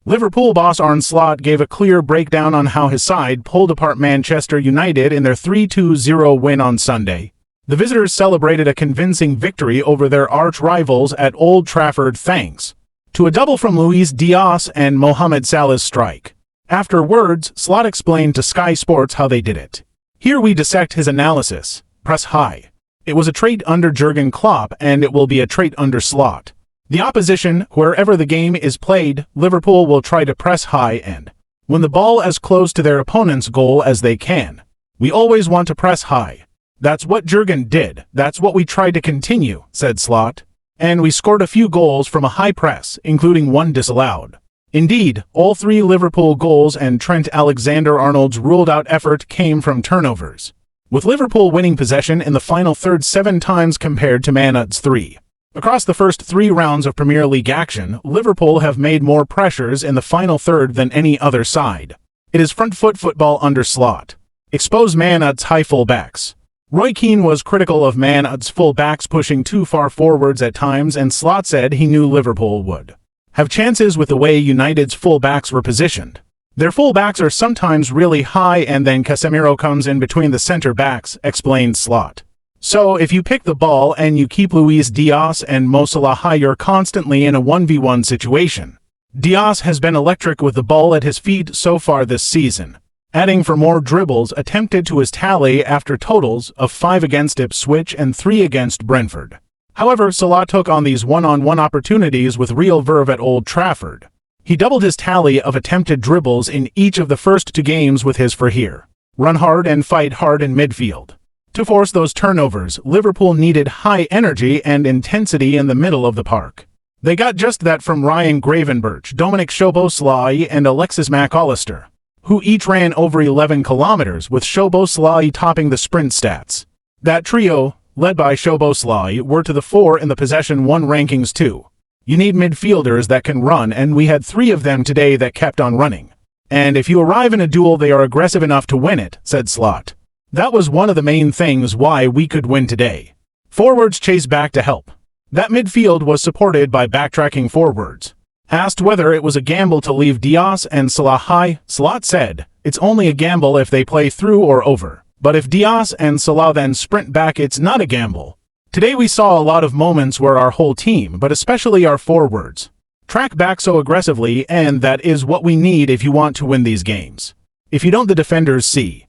Liverpool boss Arne Slot gave a clear breakdown on how his side pulled apart Manchester United in their 3-2-0 win on Sunday. The visitors celebrated a convincing victory over their arch-rivals at Old Trafford thanks to a double from Luis Diaz and Mohamed Salah's strike. Afterwards, Slot explained to Sky Sports how they did it. Here we dissect his analysis. Press high. It was a trait under Jurgen Klopp, and it will be a trait under Slot. The opposition, wherever the game is played, Liverpool will try to press high and win the ball as close to their opponent's goal as they can. We always want to press high. That's what Jurgen did. That's what we tried to continue, said Slot. And we scored a few goals from a high press, including one disallowed. Indeed, all 3 Liverpool goals and Trent Alexander-Arnold's ruled-out effort came from turnovers, with Liverpool winning possession in the final third 7 times compared to Man Utd's 3. Across the first 3 rounds of Premier League action, Liverpool have made more pressures in the final third than any other side. It is front-foot football under Slot. Expose Man Utd's high full-backs. Roy Keane was critical of Man Utd's full-backs pushing too far forwards at times, and Slot said he knew Liverpool would have chances with the way United's full-backs were positioned. Their full-backs are sometimes really high and then Casemiro comes in between the center-backs, explained Slot. So, if you pick the ball and you keep Luis Diaz and Mo Salah high, you're constantly in a 1v1 situation. Diaz has been electric with the ball at his feet so far this season, adding for more dribbles attempted to his tally after totals of 5 against Ipswich and 3 against Brentford. However, Salah took on these one-on-one opportunities with real verve at Old Trafford. He doubled his tally of attempted dribbles in each of the first 2 games with his for here. Run hard and fight hard in midfield. To force those turnovers, Liverpool needed high energy and intensity in the middle of the park. They got just that from Ryan Gravenberch, Dominic Szoboszlai, and Alexis Mac Allister, who each ran over 11 kilometers, with Szoboszlai topping the sprint stats. That trio, led by Szoboszlai, were to the fore in the Possession 1 rankings too. You need midfielders that can run, and we had 3 of them today that kept on running. And if you arrive in a duel, they are aggressive enough to win it, said Slot. That was one of the main things why we could win today. Forwards chased back to help. That midfield was supported by backtracking forwards. Asked whether it was a gamble to leave Diaz and Salah high, Slot said, it's only a gamble if they play through or over. But if Diaz and Salah then sprint back, it's not a gamble. Today we saw a lot of moments where our whole team, but especially our forwards, track back so aggressively, and that is what we need if you want to win these games. If you don't, the defenders see